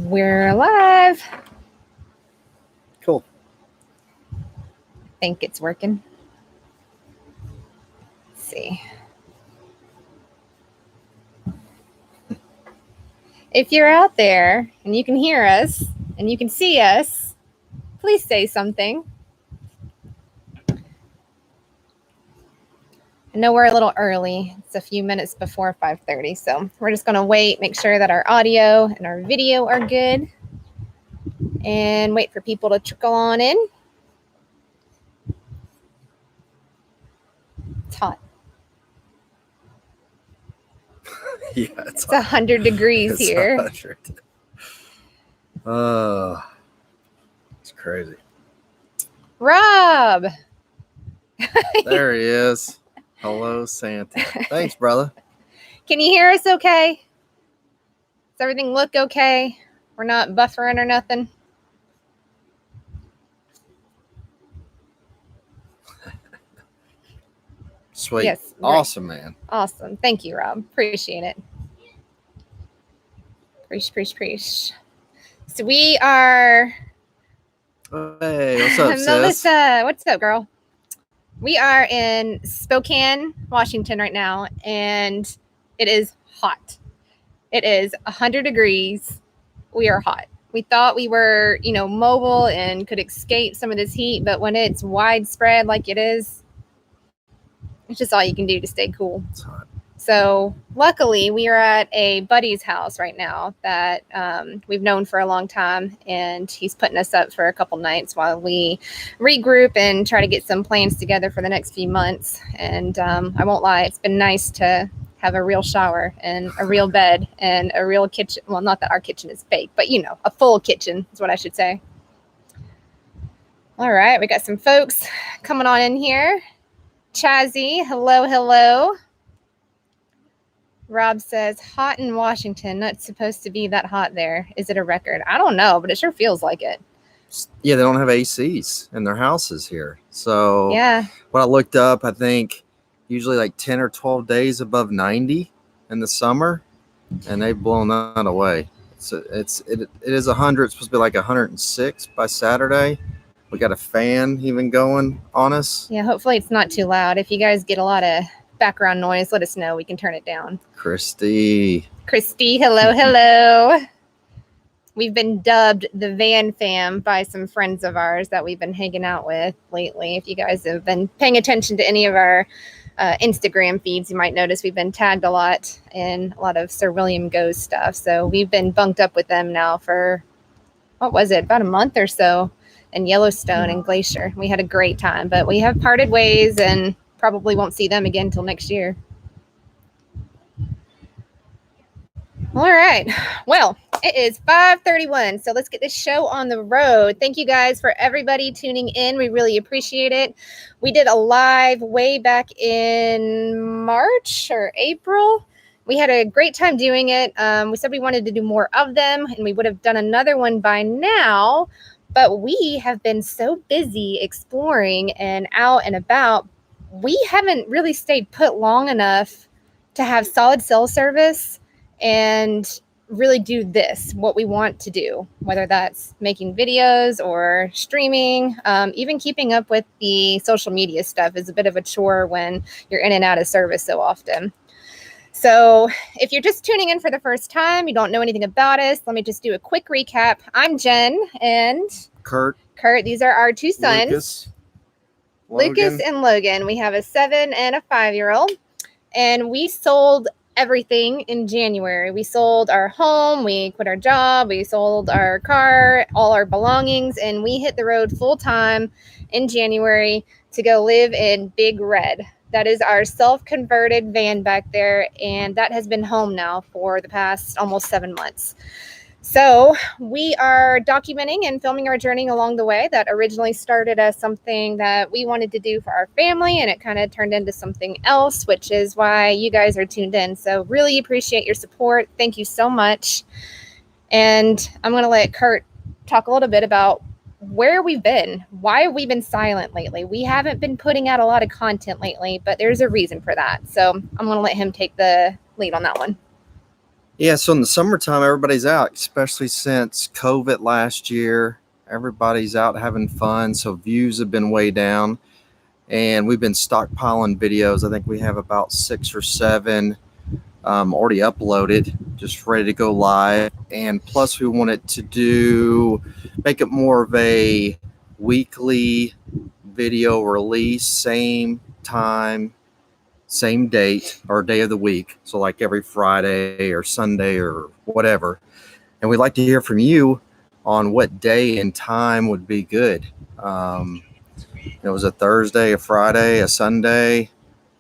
We're live. Cool. I think it's working. Let's see. If you're out there and you can hear us and you can see us, please say something. I know we're a little early. It's a few minutes before 5:30, so we're just going to wait, make sure that our audio and our video are good, and wait for people to trickle on in. It's hot. Yeah, it's 100 degrees here. 100. It's crazy. Rob! There he is. Hello, Santa. Thanks, brother. Can you hear us okay? Does everything look okay? We're not buffering or nothing? Sweet. Yes. Awesome, man. Awesome. Thank you, Rob. Appreciate it. Preach. So we are... Hey, what's up, Melissa, sis? what's up, girl? We are in Spokane, Washington right now, and it is hot. It is 100 degrees. We are hot. We thought we were, mobile and could escape some of this heat, but when it's widespread like it is, it's just all you can do to stay cool. It's hot. So luckily, we are at a buddy's house right now that we've known for a long time, and he's putting us up for a couple nights while we regroup and try to get some plans together for the next few months. And I won't lie, it's been nice to have a real shower and a real bed and a real kitchen. Well, not that our kitchen is fake, but a full kitchen is what I should say. All right, we got some folks coming on in here. Chazzy, hello. Rob says, hot in Washington. Not supposed to be that hot there. Is it a record? I don't know, but it sure feels like it. Yeah, they don't have ACs in their houses here. So yeah, when I looked up, I think usually like 10 or 12 days above 90 in the summer, and they've blown that away. It is 100. It's supposed to be like 106 by Saturday. We got a fan even going on us. Yeah, hopefully it's not too loud. If you guys get a lot of background noise, let us know. We can turn it down. Christy, hello. We've been dubbed the Van Fam by some friends of ours that we've been hanging out with lately. If you guys have been paying attention to any of our Instagram feeds, you might notice we've been tagged a lot in a lot of Sir William Go's stuff. So we've been bunked up with them now for, about a month or so in Yellowstone and Glacier. We had a great time, but we have parted ways and probably won't see them again until next year. All right. Well, it is 5:31, so let's get this show on the road. Thank you guys for everybody tuning in. We really appreciate it. We did a live way back in March or April. We had a great time doing it. We said we wanted to do more of them, and we would have done another one by now, but we have been so busy exploring and out and about, we haven't really stayed put long enough to have solid cell service and really do what we want to do, whether that's making videos or streaming. Even keeping up with the social media stuff is a bit of a chore when you're in and out of service so often. So if you're just tuning in for the first time, you don't know anything about us, let me just do a quick recap. I'm Jen and Kurt. These are our two sons, Lucas and Logan. We have a 7 and a 5-year-old, and we sold everything in January. We sold our home, we quit our job, we sold our car, all our belongings, and we hit the road full time in January to go live in Big Red. That is our self-converted van back there, and that has been home now for the past almost 7 months. So we are documenting and filming our journey along the way. That originally started as something that we wanted to do for our family, and it kind of turned into something else, which is why you guys are tuned in. So really appreciate your support. Thank you so much. And I'm going to let Kurt talk a little bit about where we've been. Why have we been silent lately? We haven't been putting out a lot of content lately, but there's a reason for that. So I'm going to let him take the lead on that one. Yeah, so in the summertime, everybody's out, especially since COVID last year. Everybody's out having fun, so views have been way down. And we've been stockpiling videos. I think we have about 6 or 7 already uploaded, just ready to go live. And plus, we wanted to make it more of a weekly video release, same time, same date or day of the week. So, like every Friday or Sunday or whatever. And we'd like to hear from you on what day and time would be good. It was a Thursday, a Friday, a Sunday.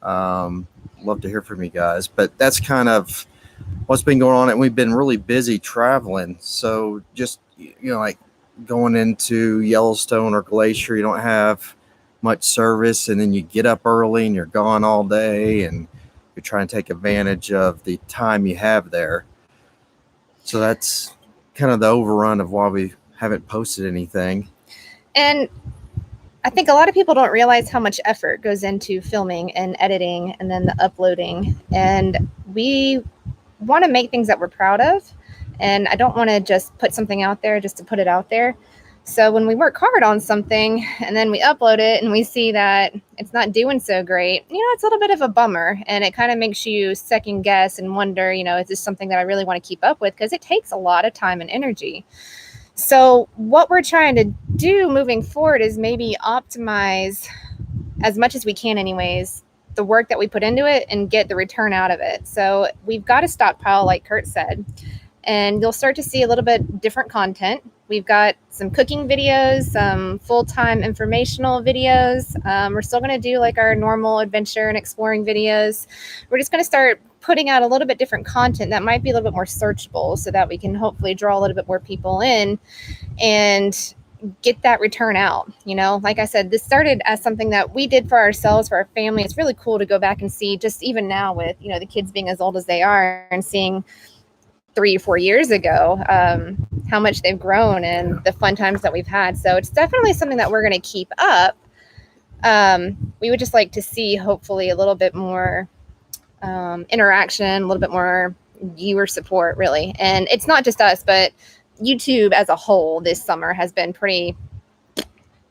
Love to hear from you guys. But that's kind of what's been going on. And we've been really busy traveling. So just, like going into Yellowstone or Glacier, you don't have much service. And then you get up early and you're gone all day and you're trying to take advantage of the time you have there. So that's kind of the overrun of why we haven't posted anything. And I think a lot of people don't realize how much effort goes into filming and editing and then the uploading. And we want to make things that we're proud of. And I don't want to just put something out there just to put it out there. So when we work hard on something and then we upload it and we see that it's not doing so great, it's a little bit of a bummer. And it kind of makes you second guess and wonder, is this something that I really want to keep up with? Because it takes a lot of time and energy. So what we're trying to do moving forward is maybe optimize as much as we can anyways, the work that we put into it and get the return out of it. So we've got a stockpile, like Kurt said, and you'll start to see a little bit different content. We've got some cooking videos, some full-time informational videos. We're still going to do like our normal adventure and exploring videos. We're just going to start putting out a little bit different content that might be a little bit more searchable so that we can hopefully draw a little bit more people in and get that return out. Like I said, this started as something that we did for ourselves, for our family. It's really cool to go back and see, just even now with, the kids being as old as they are and seeing 3 or 4 years ago, how much they've grown and the fun times that we've had. So it's definitely something that we're going to keep up. We would just like to see hopefully a little bit more interaction, a little bit more viewer support, really. And it's not just us, but YouTube as a whole this summer has been pretty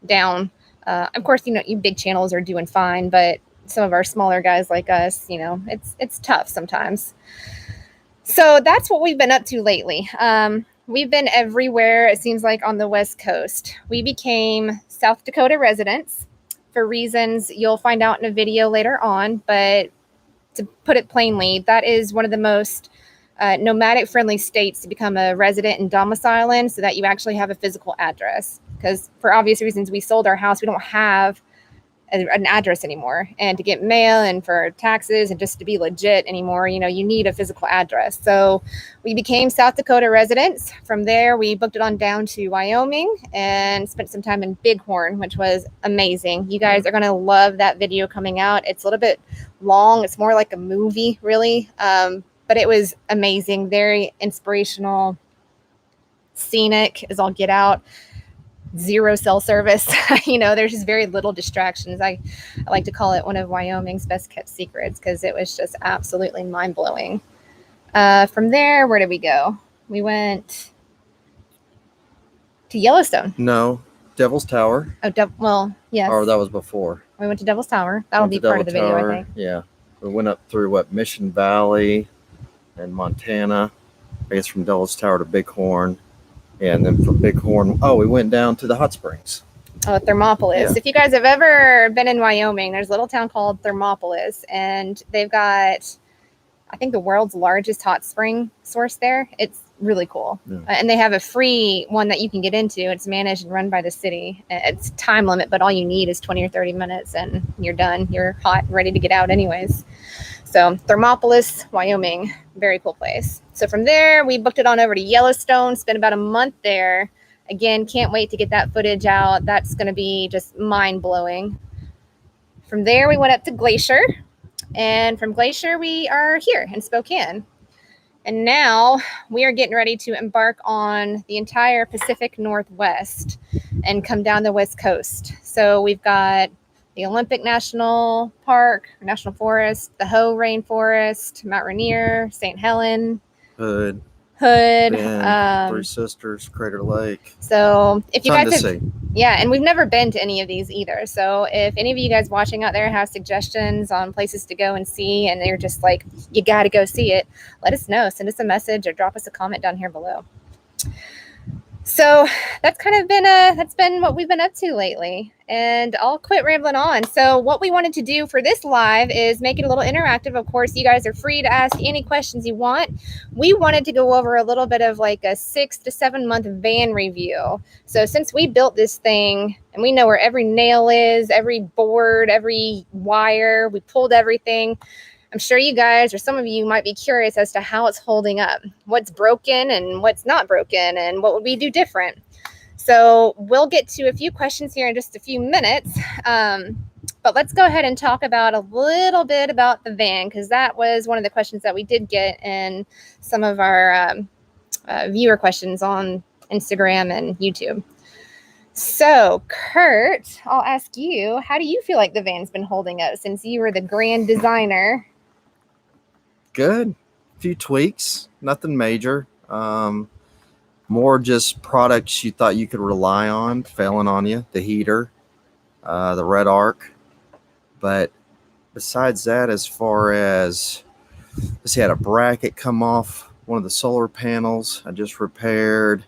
down. Of course, you big channels are doing fine, but some of our smaller guys like us, it's tough sometimes. So that's what we've been up to lately. We've been everywhere, it seems like, on the West Coast. We became South Dakota residents for reasons you'll find out in a video later on. But to put it plainly, that is one of the most nomadic-friendly states to become a resident and domicile in, so that you actually have a physical address. Because for obvious reasons, we sold our house. We don't have an address anymore, and to get mail and for taxes and just to be legit anymore, you need a physical address. So we became South Dakota residents. From there, we booked it on down to Wyoming and spent some time in Bighorn, which was amazing. You guys are going to love that video coming out. It's a little bit long. It's more like a movie, really. But it was amazing. Very inspirational, scenic as all get out. 0 cell service. There's just very little distractions. I like to call it one of Wyoming's best kept secrets because it was just absolutely mind blowing. From there, where did we go? We went to Yellowstone. No, Devil's Tower. Oh, well, yes. Or that was before. We went to Devil's Tower. That'll be part of the video, I think. Yeah. We went up through Mission Valley and Montana. I guess from Devil's Tower to Bighorn. And then from Bighorn, we went down to the hot springs. Oh, Thermopolis. Yeah. If you guys have ever been in Wyoming, there's a little town called Thermopolis, and they've got, I think, the world's largest hot spring source there. It's really cool. Yeah. And they have a free one that you can get into. It's managed and run by the city. It's time limit, but all you need is 20 or 30 minutes and you're done. You're hot and ready to get out anyways. So Thermopolis, Wyoming, very cool place. So from there, we booked it on over to Yellowstone, spent about a month there. Again, can't wait to get that footage out. That's going to be just mind-blowing. From there, we went up to Glacier. And from Glacier, we are here in Spokane. And now we are getting ready to embark on the entire Pacific Northwest and come down the West Coast. So we've got the Olympic National Park, National Forest, the Hoh Rainforest, Mount Rainier, St. Helen, Hood, Hood. Bend, Three Sisters, Crater Lake. So if you Ton guys to have, see. yeah, and we've never been to any of these either. So if any of you guys watching out there have suggestions on places to go and see, and you're just like, you got to go see it, let us know. Send us a message or drop us a comment down here below. So that's kind of been that's been what we've been up to lately, and I'll quit rambling on. So what we wanted to do for this live is make it a little interactive. Of course, you guys are free to ask any questions you want. We wanted to go over a little bit of like a 6 to 7 month van review. So since we built this thing and we know where every nail is, every board, every wire, we pulled everything. I'm sure you guys or some of you might be curious as to how it's holding up, what's broken and what's not broken, and what would we do different. So we'll get to a few questions here in just a few minutes. But let's go ahead and talk about a little bit about the van, because that was one of the questions that we did get in some of our viewer questions on Instagram and YouTube. So, Kurt, I'll ask you, how do you feel like the van's been holding up since you were the grand designer? Good. A few tweaks, nothing major. More just products you thought you could rely on failing on you. The heater, the red arc. But besides that, as far as, let's see, I had a bracket come off one of the solar panels I just repaired.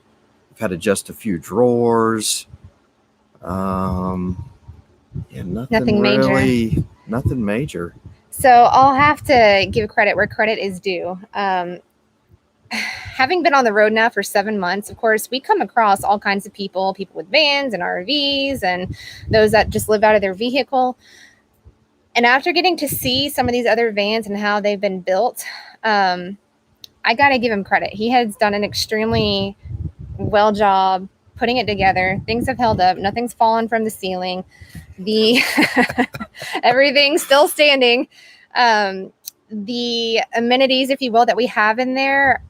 I've had to adjust a few drawers. Yeah, nothing really, nothing major. So I'll have to give credit where credit is due. Having been on the road now for 7 months, of course, we come across all kinds of people with vans and RVs and those that just live out of their vehicle. And after getting to see some of these other vans and how they've been built, I got to give him credit. He has done an extremely well job putting it together. Things have held up. Nothing's fallen from the ceiling. Everything's still standing. The amenities, if you will, that we have in there,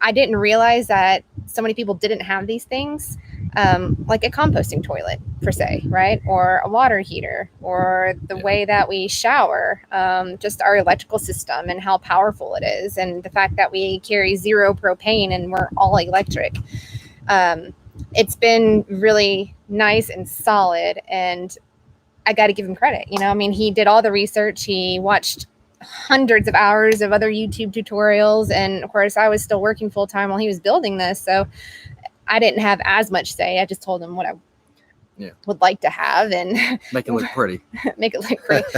I didn't realize that so many people didn't have these things, like a composting toilet per se, right? Or a water heater, or the way that we shower, just our electrical system and how powerful it is, and the fact that we carry 0 propane and we're all electric. It's been really nice and solid, and I got to give him credit. You know, I mean, he did all the research. He watched hundreds of hours of other YouTube tutorials. And of course, I was still working full time while he was building this. So I didn't have as much say. I just told him what I would like to have and make it look pretty. Make it look pretty.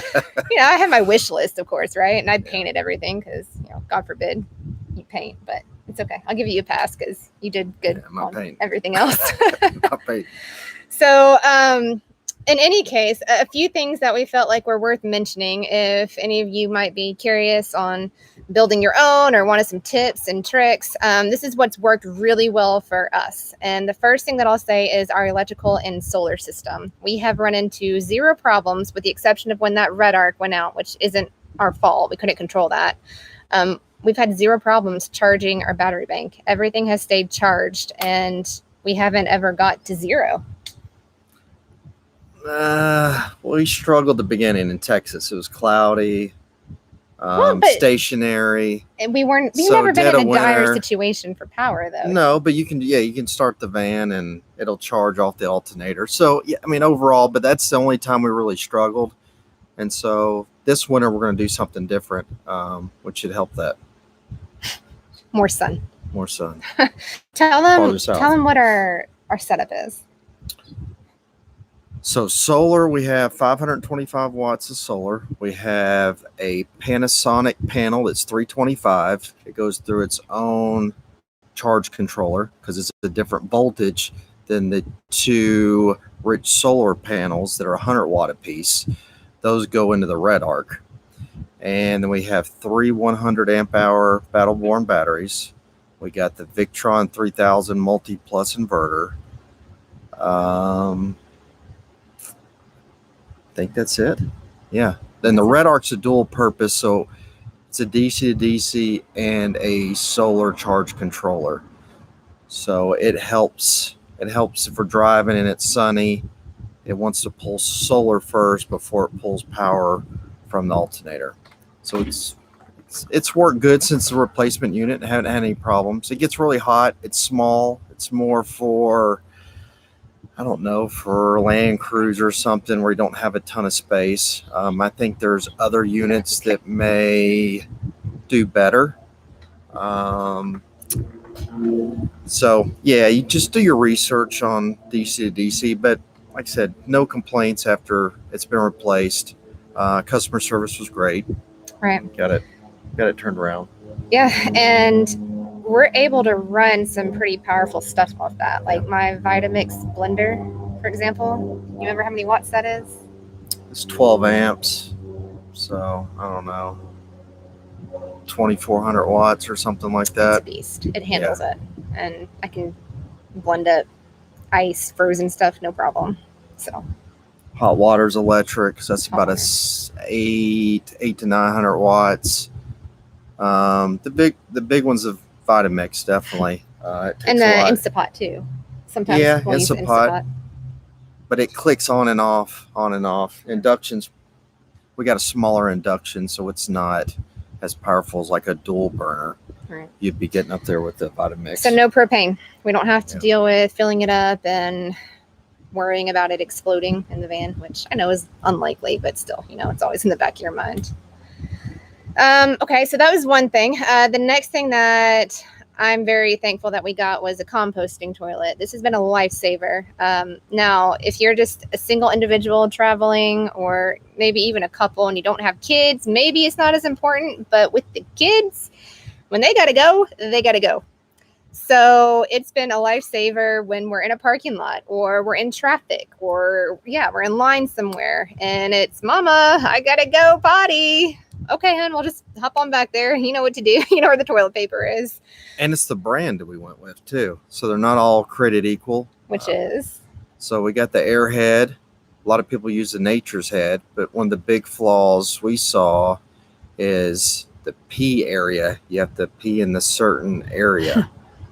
You know, I have my wish list, of course, right? And I painted everything because, you know, God forbid you paint, but it's okay. I'll give you a pass because you did good on everything else. So, in any case, a few things that we felt like were worth mentioning if any of you might be curious on building your own or wanted some tips and tricks. This is what's worked really well for us. And the first thing that I'll say is our electrical and solar system. We have run into 0 problems with the exception of when that red arc went out, which isn't our fault. We couldn't control that. We've had 0 problems charging our battery bank. Everything has stayed charged and we haven't ever got to 0. We struggled at the beginning in Texas. It was cloudy, stationary, and we've never been in a dire situation for power though. No, but you can start the van and it'll charge off the alternator. So yeah, I mean overall, but that's the only time we really struggled. And so this winter we're going to do something different, which should help that. More sun. Tell them what our setup is. So solar, we have 525 watts of solar. We have a Panasonic panel that's 325. It goes through its own charge controller because it's a different voltage than the 2 rich solar panels that are 100 watt apiece. Those go into the red arc. And then we have 3 100 amp hour battle-born batteries. We got the Victron 3000 multi-plus inverter. I think that's it. Yeah. Then the red arc's a dual purpose, so it's a DC to DC and a solar charge controller. So it helps. It helps if we're driving and it's sunny. It wants to pull solar first before it pulls power from the alternator. So it's it's worked good since the replacement unit. I haven't had any problems. It gets really hot. It's small. It's more for, I don't know, for Land Cruiser or something where you don't have a ton of space. I think there's other units that may do better. So yeah, you just do your research on DC to DC, but like I said, no complaints after it's been replaced. Customer service was great. Right. Got it turned around. Yeah, and we're able to run some pretty powerful stuff off that. Like my Vitamix blender, for example. You remember how many watts that is? It's 12 amps. So I don't know, 2,400 watts or something like that. It's a beast. It handles it. And I can blend up ice, frozen stuff, no problem. So hot water's electric, so that's about 8 to 900 watts. The big one's a Vitamix, definitely. And the Instapot too. Sometimes we'll use Instapot. But it clicks on and off. Inductions, we got a smaller induction, so it's not as powerful as like a dual burner. Right. You'd be getting up there with the Vitamix. So no propane. We don't have to deal with filling it up and worrying about it exploding in the van, which I know is unlikely, but still, it's always in the back of your mind. Okay, so that was one thing. The next thing that I'm very thankful that we got was a composting toilet. This has been a lifesaver. Now, if you're just a single individual traveling, or maybe even a couple and you don't have kids, maybe it's not as important, but with the kids, when they got to go, they got to go. So it's been a lifesaver when we're in a parking lot or we're in traffic or we're in line somewhere and it's mama, I got to go potty. Okay, hon, we'll just hop on back there. You know what to do. You know where the toilet paper is. And it's the brand that we went with too. So they're not all created equal. Which is? So we got the Airhead. A lot of people use the Nature's Head, but one of the big flaws we saw is the pee area. You have to pee in the certain area.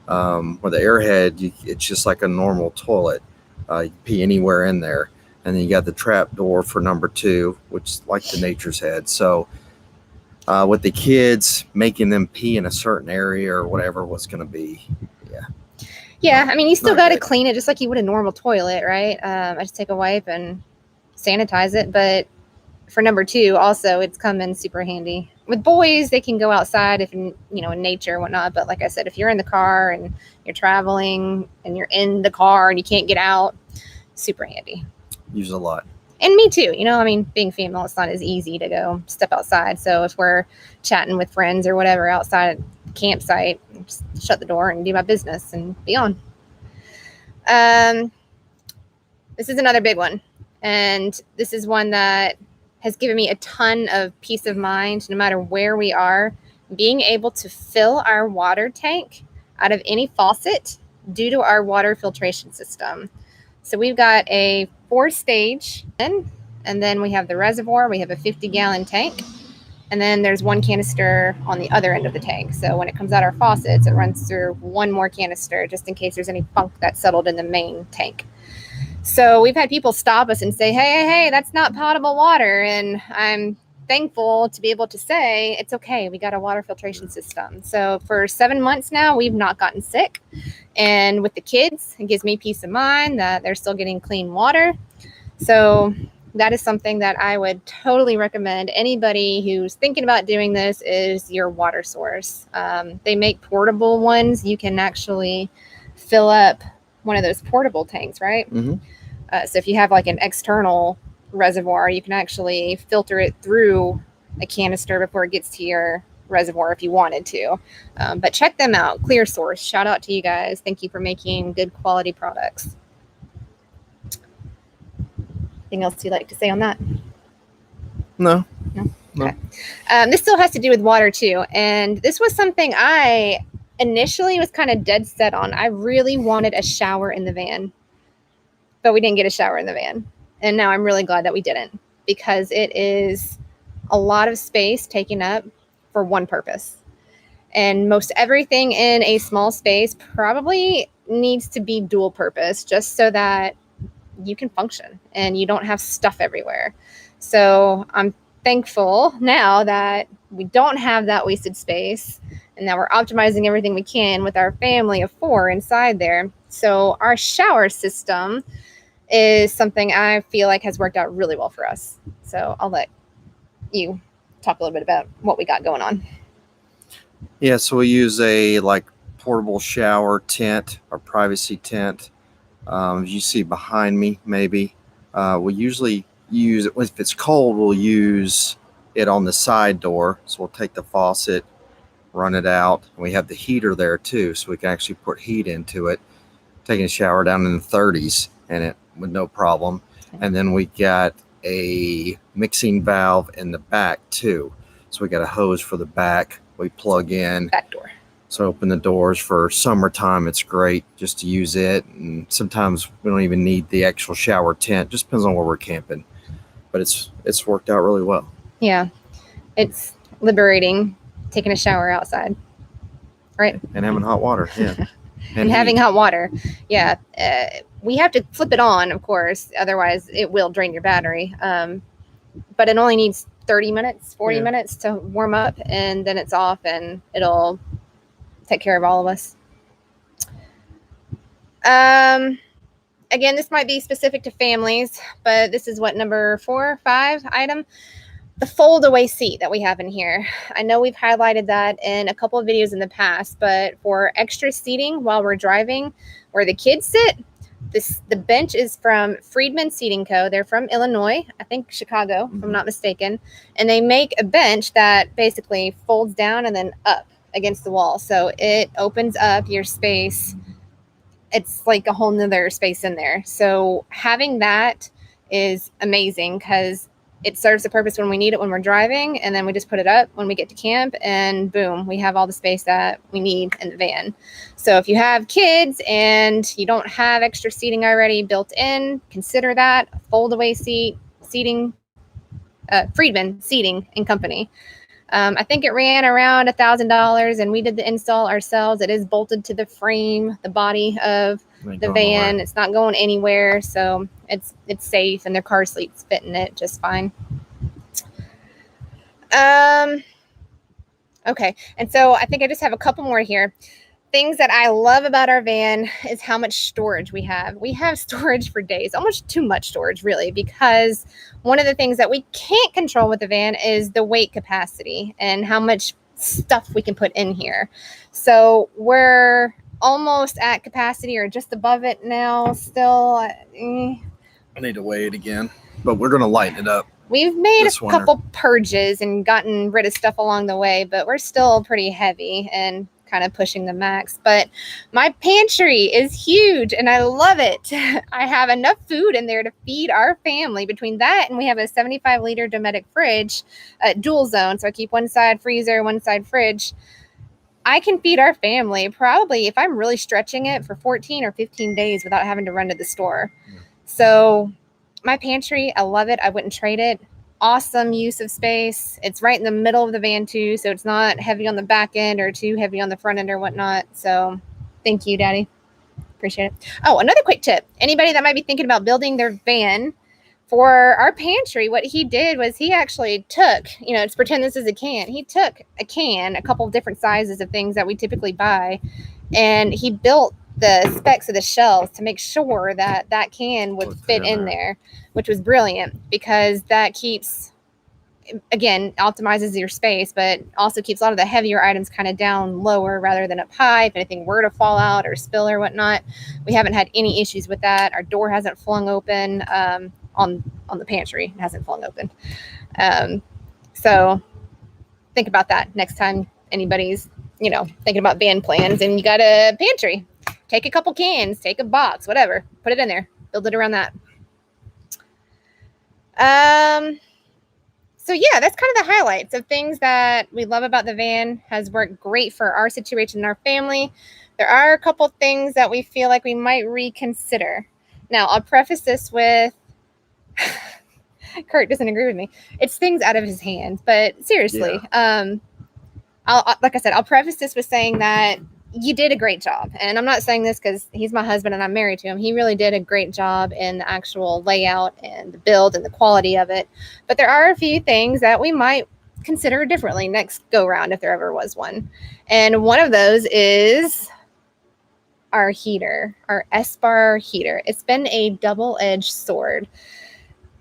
With the Airhead, it's just like a normal toilet. You can pee anywhere in there. And then you got the trap door for number 2, which is like the Nature's Head. So with the kids, making them pee in a certain area or whatever was going to be, Yeah, I mean, you still got to clean it just like you would a normal toilet, right? I just take a wipe and sanitize it. But for number 2, also, it's coming super handy. With boys, they can go outside if in nature and whatnot. But like I said, if you're in the car and you're traveling and you're in the car and you can't get out, super handy. Use a lot. And me too. Being female, it's not as easy to go step outside. So if we're chatting with friends or whatever outside the campsite, just shut the door and do my business and be on. This is another big one. And this is one that has given me a ton of peace of mind, no matter where we are, being able to fill our water tank out of any faucet due to our water filtration system. So we've got a 4-stage, and then we have the reservoir. We have a 50-gallon tank, and then there's one canister on the other end of the tank. So when it comes out our faucets, it runs through one more canister just in case there's any funk that's settled in the main tank. So we've had people stop us and say, hey, that's not potable water. And I'm thankful to be able to say, it's okay. We got a water filtration system. So for 7 months now, we've not gotten sick. And with the kids, it gives me peace of mind that they're still getting clean water. So that is something that I would totally recommend. Anybody who's thinking about doing this is your water source. They make portable ones. You can actually fill up one of those portable tanks, right? Mm-hmm. So if you have like an external reservoir, you can actually filter it through a canister before it gets to your reservoir if you wanted to. But check them out. Clear Source. Shout out to you guys. Thank you for making good quality products. Anything else you'd like to say on that? No. Okay. This still has to do with water too. And this was something I initially was kind of dead set on. I really wanted a shower in the van, but we didn't get a shower in the van. And now I'm really glad that we didn't, because it is a lot of space taken up for one purpose. And most everything in a small space probably needs to be dual purpose, just so that you can function and you don't have stuff everywhere. So I'm thankful now that we don't have that wasted space, and now we're optimizing everything we can with our family of 4 inside there. So our shower system is something I feel like has worked out really well for us. So I'll let you talk a little bit about what we got going on. Yeah, so we use a like portable shower tent or privacy tent. As you see behind me, maybe we usually use it if it's cold. We'll use it on the side door. So we'll take the faucet, run it out. We have the heater there too, so we can actually put heat into it. Taking a shower down in the 30s and it with no problem. And then we got a mixing valve in the back too. So we got a hose for the back. We plug in. Back door. So open the doors for summertime. It's great just to use it. And sometimes we don't even need the actual shower tent. Just depends on where we're camping. But it's worked out really well. Yeah. It's liberating taking a shower outside. Right? And having hot water. Yeah. And having hot water. Yeah. We have to flip it on, of course. Otherwise, it will drain your battery. But it only needs 30 minutes, 40 minutes to warm up. And then it's off and it'll take care of all of us. Again, this might be specific to families, but this is what, number 4, 5 item? The fold away seat that we have in here. I know we've highlighted that in a couple of videos in the past, but for extra seating while we're driving, where the kids sit, the bench is from Friedman Seating Co. They're from Illinois, I think Chicago, if I'm not mistaken. And they make a bench that basically folds down and then up against the wall. So it opens up your space. It's like a whole nother space in there. So having that is amazing because it serves the purpose when we need it when we're driving, and then we just put it up when we get to camp, and boom, we have all the space that we need in the van. So if you have kids and you don't have extra seating already built in, consider that a fold-away seating, Friedman Seating and Company. I think it ran around $1,000, and we did the install ourselves. It is bolted to the frame, the body of the van. Nowhere. It's not going anywhere, so it's safe, and their car seats fit in it just fine. Okay, and so I think I just have a couple more here. Things that I love about our van is how much storage we have. We have storage for days, almost too much storage, really, because one of the things that we can't control with the van is the weight capacity and how much stuff we can put in here. So we're almost at capacity or just above it now still. I need to weigh it again, but we're going to lighten it up. We've made a couple purges and gotten rid of stuff along the way, but we're still pretty heavy and kind of pushing the max. But my pantry is huge and I love it. I have enough food in there to feed our family. Between that and we have a 75-liter Dometic fridge, dual zone. So I keep one side freezer, one side fridge. I can feed our family probably, if I'm really stretching it, for 14 or 15 days without having to run to the store. So my pantry, I love it. I wouldn't trade it. Awesome use of space. It's right in the middle of the van too, so it's not heavy on the back end or too heavy on the front end or whatnot. So thank you, Daddy. Appreciate it. Oh, another quick tip. Anybody that might be thinking about building their van, for our pantry, what he did was he actually took, let's pretend this is a can. He took a can, a couple of different sizes of things that we typically buy, and he built the specs of the shelves to make sure that that can would fit in there, which was brilliant because that keeps, again, optimizes your space, but also keeps a lot of the heavier items kind of down lower rather than up high. If anything were to fall out or spill or whatnot, we haven't had any issues with that. Our door hasn't flung open on the pantry. It hasn't flung open. So think about that next time anybody's, thinking about van plans and you got a pantry. Take a couple cans, take a box, whatever, put it in there, build it around that. So yeah, that's kind of the highlights of things that we love about the van. Has worked great for our situation and our family. There are a couple things that we feel like we might reconsider. Now, I'll preface this with, Kurt doesn't agree with me. It's things out of his hands, but seriously, like I said, I'll preface this with saying that you did a great job. And I'm not saying this because he's my husband and I'm married to him. He really did a great job in the actual layout and the build and the quality of it. But there are a few things that we might consider differently next go round if there ever was one. And one of those is our heater, our S-bar heater. It's been a double-edged sword.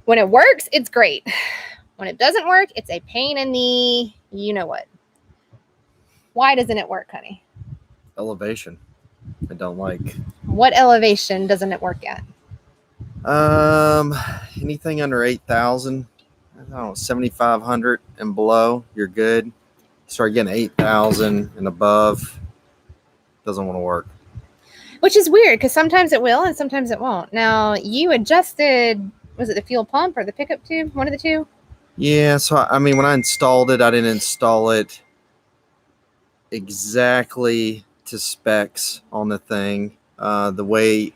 When it works, it's great. When it doesn't work, it's a pain in the you know what. Why doesn't it work, honey? Elevation. I don't like. What elevation doesn't it work at? Anything under 8,000, I don't know, 7,500 and below, you're good. Start getting 8,000 and above, doesn't want to work. Which is weird because sometimes it will and sometimes it won't. Now, you adjusted, was it the fuel pump or the pickup tube? One of the two? Yeah, so I mean, when I installed it, I didn't install it exactly to specs on the thing. The way,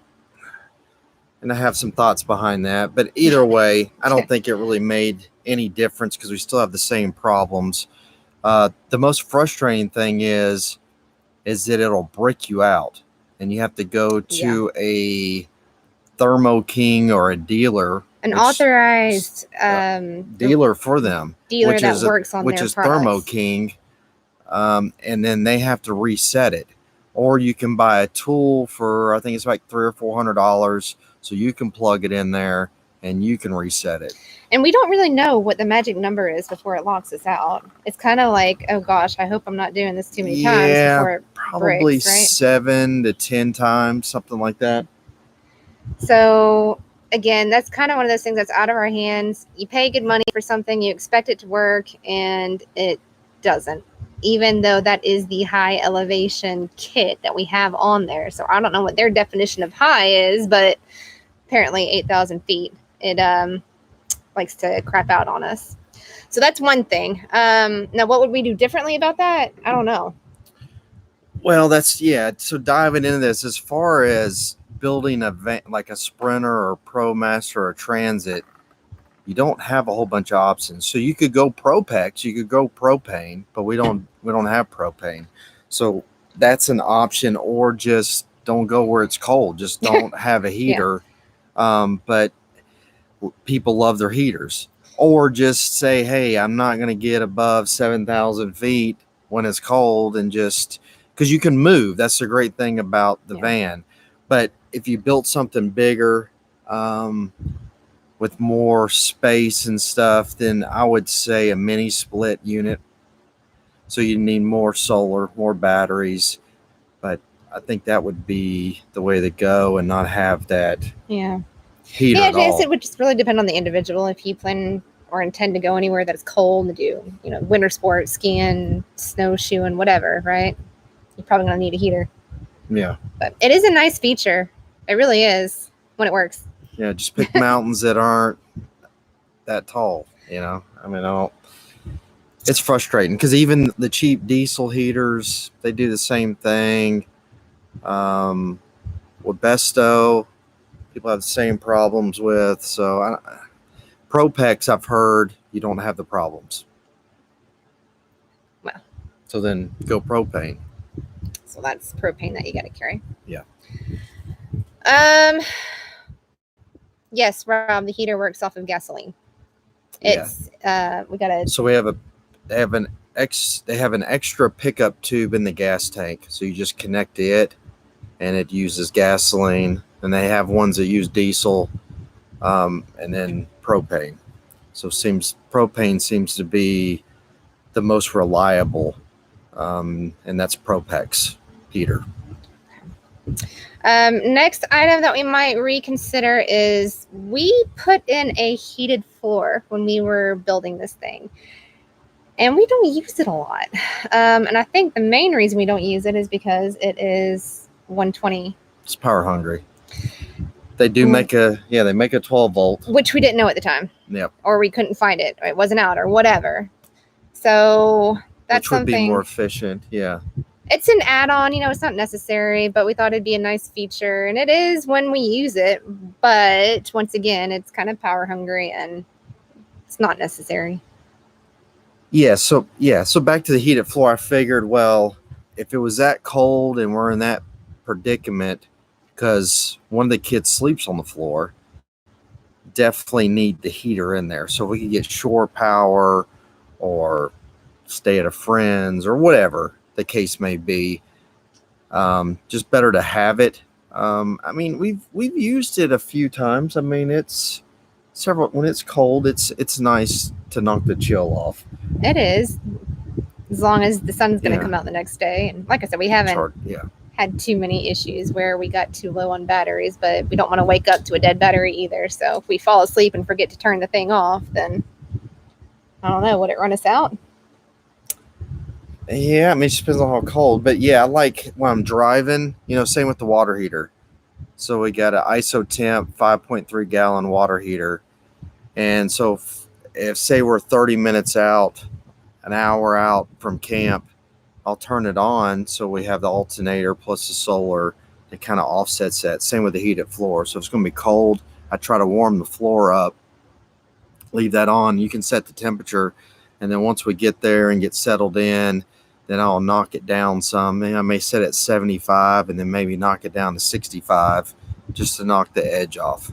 and I have some thoughts behind that, but either way, I don't think it really made any difference because we still have the same problems. The most frustrating thing is that it'll brick you out, and you have to go to a Thermo King or a dealer, an authorized dealer for them, dealer which that is works on which their is products. Thermo King, and then they have to reset it. Or you can buy a tool for, I think it's like $300 or $400, so you can plug it in there and you can reset it. And we don't really know what the magic number is before it locks us out. It's kind of like, oh gosh, I hope I'm not doing this too many times before it probably breaks, right? 7 to 10 times, something like that. So again, that's kind of one of those things that's out of our hands. You pay good money for something, you expect it to work, and it doesn't, even though that is the high elevation kit that we have on there. So I don't know what their definition of high is, but apparently 8,000 feet. It likes to crap out on us. So that's one thing. Now, what would we do differently about that? I don't know. Well, so diving into this, as far as building a van, like a Sprinter or ProMaster or a Transit, you don't have a whole bunch of options. So you could go Propex, you could go propane, but we don't have propane. So that's an option, or just don't go where it's cold. Just don't have a heater. But people love their heaters. Or just say, hey, I'm not going to get above 7,000 feet when it's cold, and just because you can move. That's the great thing about the van. But if you built something bigger, with more space and stuff, then I would say a mini split unit. So you need more solar, more batteries. But I think that would be the way to go, and not have that heater at all. I guess it would just really depend on the individual. If you plan or intend to go anywhere that's cold and do, winter sports, skiing, snowshoeing, whatever, right? You're probably going to need a heater. Yeah. But it is a nice feature. It really is when it works. Yeah, just pick mountains that aren't that tall, I mean, it's frustrating because even the cheap diesel heaters, they do the same thing. With Besto, people have the same problems with. So Propex, I've heard you don't have the problems. Well. So then go propane. So that's propane that you got to carry. Yeah. Yes, Rob, the heater works off of gasoline. It's we gotta. So they have an extra pickup tube in the gas tank. So you just connect it, and it uses gasoline. And they have ones that use diesel, and then propane. So propane seems to be the most reliable, and that's Propex heater. Next item that we might reconsider is we put in a heated floor when we were building this thing, and we don't use it a lot. And I think the main reason we don't use it is because it is 120. It's power hungry. They do make a 12 volt, which we didn't know at the time. Yep. Or we couldn't find it, or it wasn't out, or whatever. So that's which would be more efficient. Yeah. It's an add-on, it's not necessary, but we thought it'd be a nice feature, and it is when we use it. But once again, it's kind of power hungry and it's not necessary. So back to the heated floor. I figured, well, if it was that cold and we're in that predicament, because one of the kids sleeps on the floor, definitely need the heater in there. So we could get shore power or stay at a friend's or whatever the case may be. Just better to have it. I mean, we've used it a few times. I mean, it's several when it's cold. It's nice to knock the chill off. It is, as long as the sun's going to Yeah. come out the next day. And like I said, we haven't had too many issues where we got too low on batteries, but we don't want to wake up to a dead battery either. So if we fall asleep and forget to turn the thing off, then I don't know, would it run us out? Yeah, I mean, it just depends on how cold. But yeah, I like when I'm driving, same with the water heater. So we got an ISO temp 5.3 gallon water heater. And so if say we're 30 minutes out, an hour out from camp, I'll turn it on so we have the alternator plus the solar that kind of offsets that. Same with the heated floor. So if it's going to be cold, I try to warm the floor up, leave that on. You can set the temperature. And then once we get there and get settled in, then I'll knock it down some. I may set it at 75 and then maybe knock it down to 65 just to knock the edge off.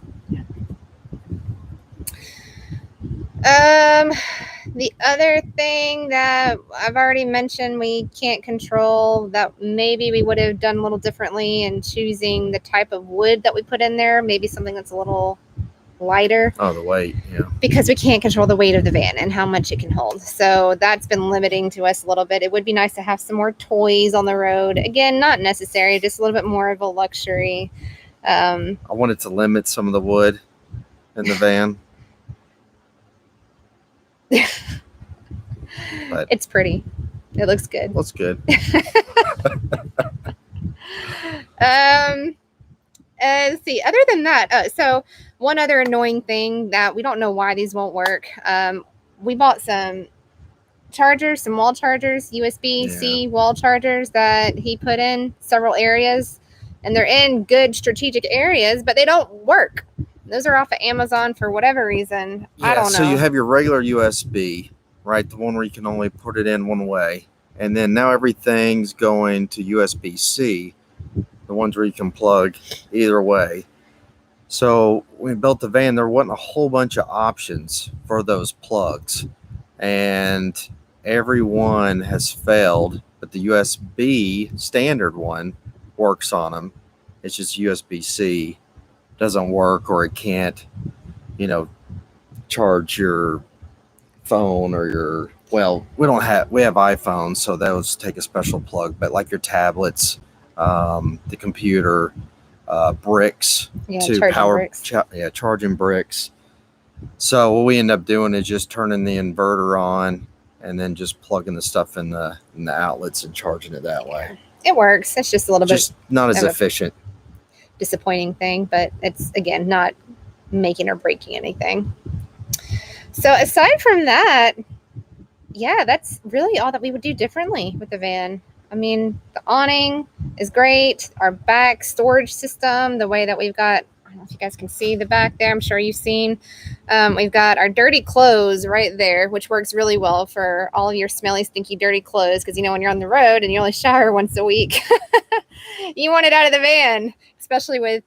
The other thing that I've already mentioned we can't control, that maybe we would have done a little differently in choosing the type of wood that we put in there, maybe something that's a little lighter. Oh, the weight, yeah. Because we can't control the weight of the van and how much it can hold. So that's been limiting to us a little bit. It would be nice to have some more toys on the road. Again, not necessary, just a little bit more of a luxury. I wanted to limit some of the wood in the van. But it's pretty. It looks good. Looks good. Let's see. Other than that, so one other annoying thing that we don't know why these won't work. We bought some chargers, some wall chargers, USB-C wall chargers that he put in several areas, and they're in good strategic areas, but they don't work. Those are off of Amazon for whatever reason. I don't know. So you have your regular USB, right? The one where you can only put it in one way. And then now everything's going to USB-C, the ones where you can plug either way. So when we built the van, there wasn't a whole bunch of options for those plugs. And every one has failed, but the USB standard one works on them. It's just USB-C doesn't work, or it can't, charge your phone or we have iPhones, so those take a special plug, but like your tablets, the computer, bricks to power, charging bricks. So what we end up doing is just turning the inverter on and then just plugging the stuff in the outlets and charging it that way. It works. It's just a little bit not as efficient. Disappointing thing, but it's again not making or breaking anything. So aside from that, that's really all that we would do differently with the van. I mean, the awning is great. Our back storage system, the way that we've got, I don't know if you guys can see the back there. I'm sure you've seen. We've got our dirty clothes right there, which works really well for all of your smelly, stinky, dirty clothes. Because, when you're on the road and you only shower once a week, you want it out of the van, especially with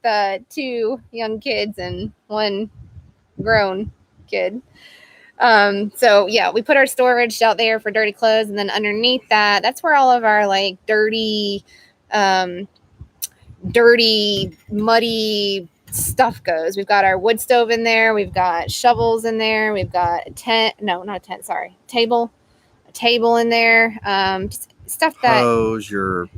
2 young kids and 1 grown kid. So we put our storage out there for dirty clothes, and then underneath that's where all of our like dirty, muddy stuff goes. We've got our wood stove in there. We've got shovels in there. We've got a table in there. Just stuff that hose, your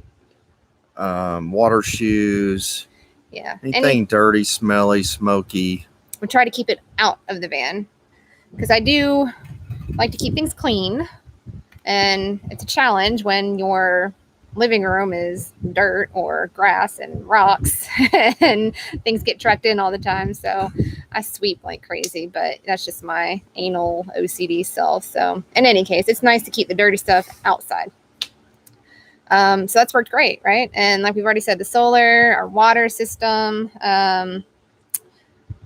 water shoes. Yeah. Anything dirty, smelly, smoky. We try to keep it out of the van because I do like to keep things clean, and it's a challenge when your living room is dirt or grass and rocks and things get trucked in all the time. So I sweep like crazy, but that's just my anal OCD self. So in any case, it's nice to keep the dirty stuff outside. So that's worked great, right? And like we've already said, the solar, our water system,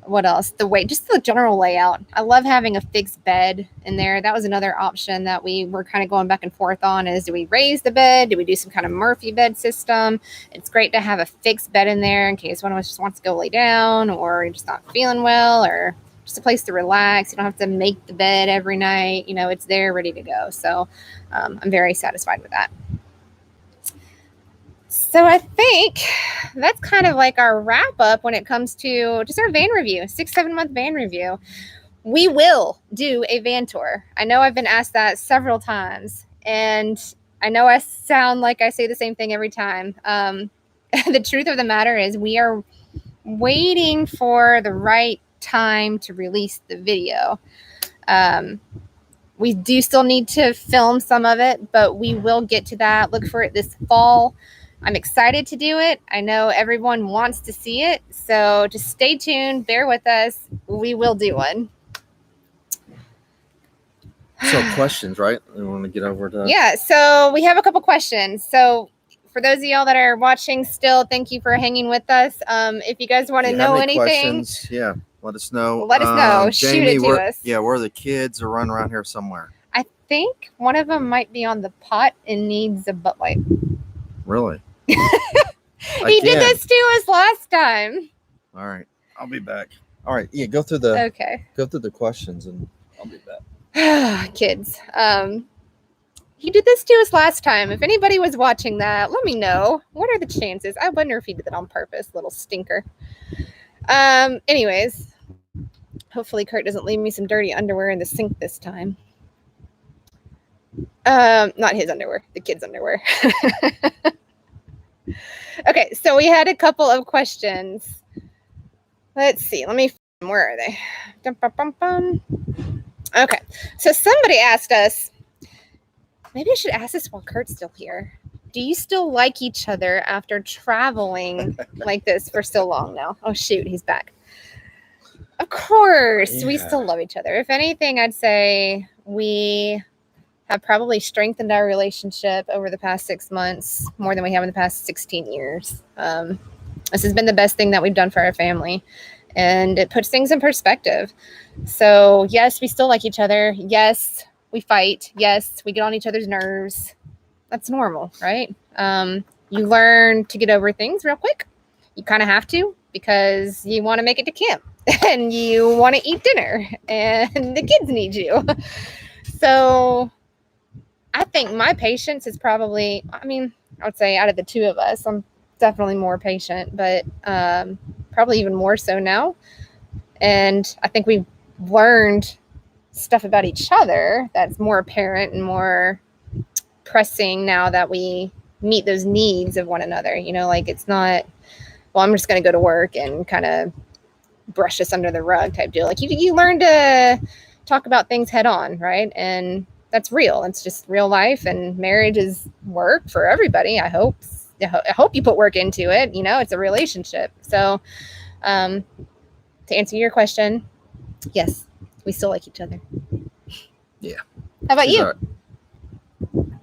what else? Just the general layout. I love having a fixed bed in there. That was another option that we were kind of going back and forth on is, do we raise the bed? Do we do some kind of Murphy bed system? It's great to have a fixed bed in there in case one of us just wants to go lay down or you're just not feeling well or just a place to relax. You don't have to make the bed every night. You know, it's there ready to go. So I'm very satisfied with that. So I think that's kind of like our wrap up when it comes to just our van review, 6-7 month van review. We will do a van tour. I know I've been asked that several times, and I know I sound like I say the same thing every time. The truth of the matter is we are waiting for the right time to release the video. We do still need to film some of it, but we will get to that. Look for it this fall. I'm excited to do it. I know everyone wants to see it, so just stay tuned, bear with us. We will do one. So questions, right? We want to get over to. Yeah, so we have a couple questions. So for those of y'all that are watching still, thank you for hanging with us. If you guys want to know anything, questions, yeah, let us know. Let us know. Jamie, shoot it to us. Yeah, where are the kids are running around here somewhere? I think one of them might be on the pot and needs a butt wipe. Really? He did this to us last time. All right, I'll be back. All right, yeah, go through the questions and I'll be back. Kids. He did this to us last time. If anybody was watching that, let me know. What are the chances? I wonder if he did that on purpose, little stinker. Anyways, hopefully Kurt doesn't leave me some dirty underwear in the sink this time. Not his underwear, the kids' underwear. Okay, so we had a couple of questions. Let's see. Where are they? Okay, so somebody asked us, maybe I should ask this while Kurt's still here. Do you still like each other after traveling like this for so long now? Oh, shoot, he's back. Of course, we still love each other. If anything, I'd say we have probably strengthened our relationship over the past 6 months more than we have in the past 16 years. This has been the best thing that we've done for our family, and it puts things in perspective. So yes, we still like each other. Yes, we fight. Yes, we get on each other's nerves. That's normal, right? You learn to get over things real quick. You kind of have to, because you want to make it to camp and you want to eat dinner and the kids need you. So I think my patience is probably, I would say out of the two of us, I'm definitely more patient, but probably even more so now. And I think we've learned stuff about each other that's more apparent and more pressing now that we meet those needs of one another. You know, like it's not, well, I'm just going to go to work and kind of brush this under the rug type deal. Like you learn to talk about things head on, right? And that's real. It's just real life, and marriage is work for everybody. I hope you put work into it. You know, it's a relationship. So to answer your question, yes, we still like each other. Yeah. How about you?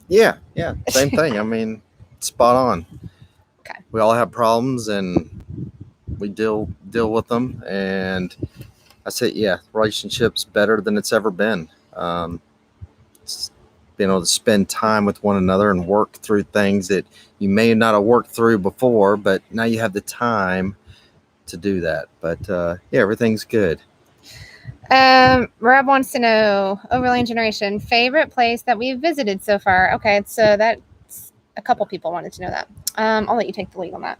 Yeah. Same thing. Spot on. Okay. We all have problems and we deal with them. And I say, yeah, relationship's better than it's ever been. Being able to spend time with one another and work through things that you may not have worked through before, but now you have the time to do that. But yeah, everything's good. Rob wants to know, Overland Generation, favorite place that we've visited so far. Okay, so that's a couple people wanted to know that. I'll let you take the lead on that.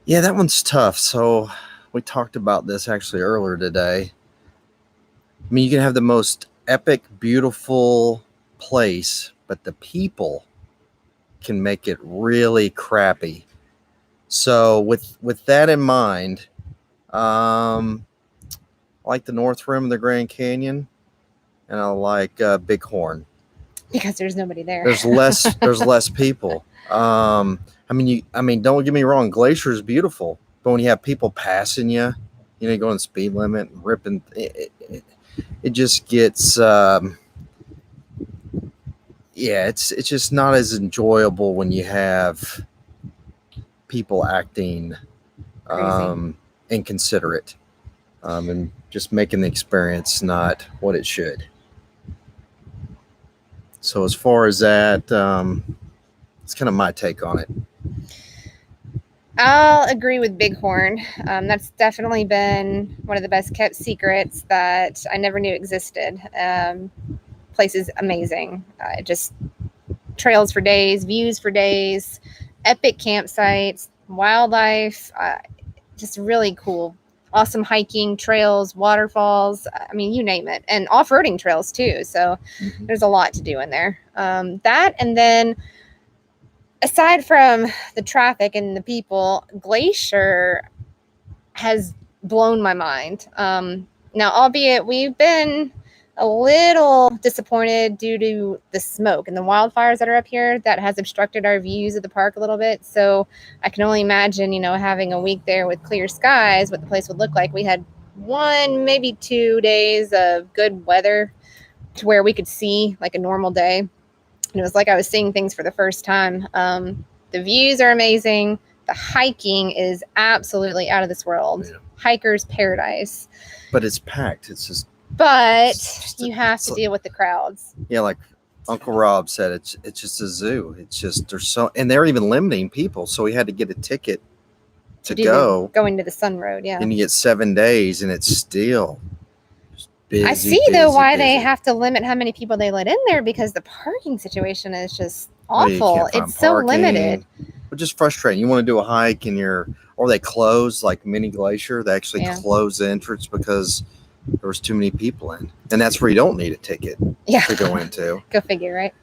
Yeah, that one's tough. So we talked about this actually earlier today. You can have the most epic, beautiful place, but the people can make it really crappy. So with that in mind, I like the North Rim of the Grand Canyon, and I like Bighorn. Because there's nobody there. There's less people. Don't get me wrong, Glacier is beautiful, but when you have people passing you, going the speed limit and ripping, it just gets it's just not as enjoyable when you have people acting inconsiderate and just making the experience not what it should. So as far as that, it's kind of my take on it. I'll agree with Bighorn. That's definitely been one of the best kept secrets that I never knew existed. Place is amazing. Just trails for days, views for days, epic campsites, wildlife, just really cool. Awesome hiking trails, waterfalls. I mean, you name it, and off-roading trails too. So there's a lot to do in there. That, and then aside from the traffic and the people, Glacier has blown my mind. Now, albeit we've been a little disappointed due to the smoke and the wildfires that are up here that has obstructed our views of the park a little bit. So I can only imagine, having a week there with clear skies, what the place would look like. We had 1, maybe 2 days of good weather to where we could see like a normal day. And it was like I was seeing things for the first time. The views are amazing. The hiking is absolutely out of this world. Yeah. Hiker's paradise. But it's packed. But you have to deal with the crowds. Yeah, like Uncle Rob said, it's just a zoo. It's just and they're even limiting people, so we had to get a ticket to go. Going to the Sun Road, yeah. And you get 7 days, and it's still busy. I see though why they have to limit how many people they let in there, because the parking situation is just awful. It's so limited. But just frustrating. You want to do a hike or they close, like Mini Glacier. They actually close the entrance because there was too many people in, and that's where you don't need a ticket to go into. Go figure, right?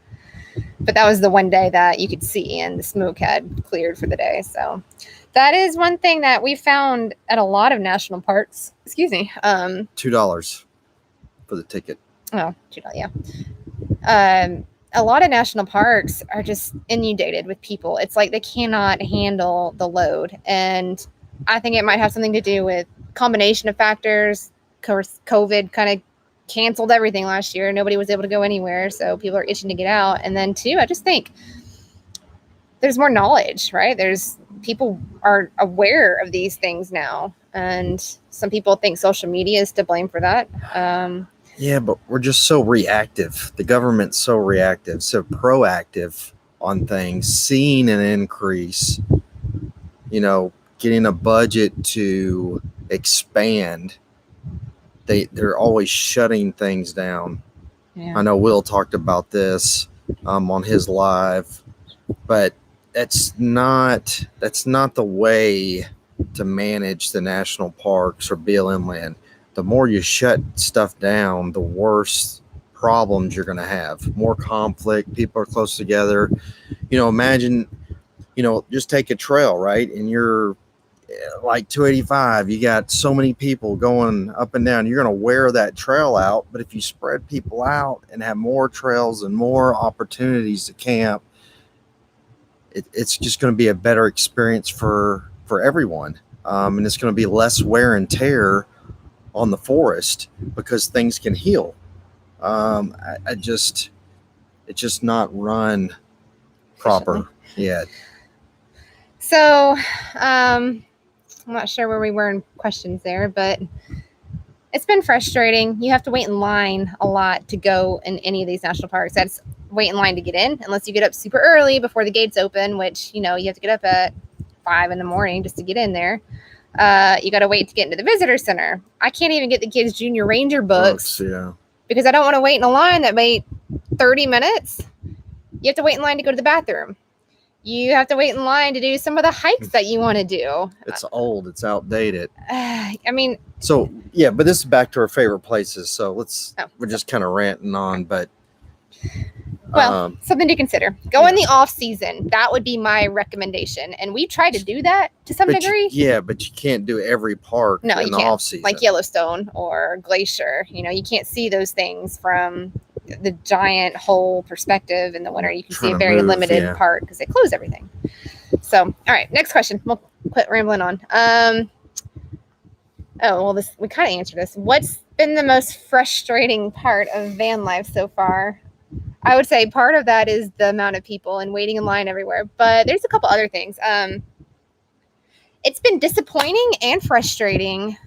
But that was the one day that you could see, and the smoke had cleared for the day. So that is one thing that we found at a lot of national parks. Excuse me. $2 for the ticket. Oh, $2, yeah. A lot of national parks are just inundated with people. It's like they cannot handle the load, and I think it might have something to do with combination of factors. Of course, COVID kind of canceled everything last year. Nobody was able to go anywhere, so people are itching to get out. And then too, I just think there's more knowledge, right? People are aware of these things now, and some people think social media is to blame for that. Yeah, but we're just so reactive. The government's so reactive, so proactive on things, seeing an increase, getting a budget to expand. They're always shutting things down. Yeah. I know Will talked about this on his live, but that's not the way to manage the national parks or BLM land. The more you shut stuff down, the worse problems you're going to have. More conflict. People are close together. Imagine, just take a trail, right? And you're like 285, you got so many people going up and down. You're going to wear that trail out. But if you spread people out and have more trails and more opportunities to camp, it's just going to be a better experience for everyone. And it's going to be less wear and tear on the forest because things can heal. It's just not run proper yet. So, I'm not sure where we were in questions there, but it's been frustrating. You have to wait in line a lot to go in any of these national parks. That's wait in line to get in, unless you get up super early before the gates open, which, you have to get up at 5 a.m. just to get in there. You got to wait to get into the visitor center. I can't even get the kids' Junior Ranger books because I don't want to wait in a line that wait 30 minutes. You have to wait in line to go to the bathroom. You have to wait in line to do some of the hikes that you want to do. It's old. It's outdated. So, yeah, but this is back to our favorite places. So we're just kind of ranting on, but. Something to consider. Go in the off season. That would be my recommendation. And we try to do that to some degree. But you can't do every park in the off season. Like Yellowstone or Glacier. You can't see those things from the giant whole perspective. In the winter, you can see a very limited part because they close everything. So, all right, next question. We'll quit rambling on. We kind of answered this. What's been the most frustrating part of van life so far? I would say part of that is the amount of people and waiting in line everywhere. But there's a couple other things. It's been disappointing and frustrating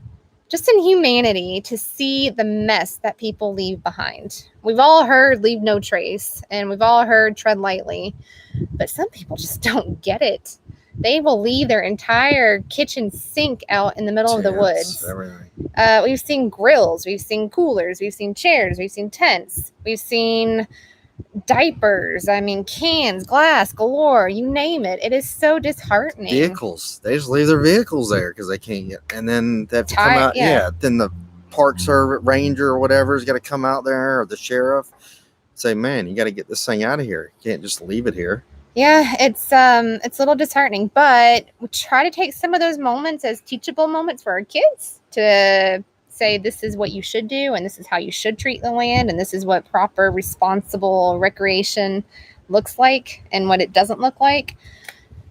just in humanity to see the mess that people leave behind. We've all heard leave no trace, and we've all heard tread lightly. But some people just don't get it. They will leave their entire kitchen sink out in the middle of the woods. Everything. We've seen grills, we've seen coolers, we've seen chairs, we've seen tents, we've seen diapers, I mean, cans, glass galore, you name it. It is so disheartening. Vehicles. They just leave their vehicles there because they can't get, and then they have to come out. Yeah. Then the park service ranger or whatever is got to come out there, or the sheriff, say, man, you got to get this thing out of here. You can't just leave it here. Yeah, it's a little disheartening, but we try to take some of those moments as teachable moments for our kids to say this is what you should do and this is how you should treat the land and this is what proper responsible recreation looks like and what it doesn't look like.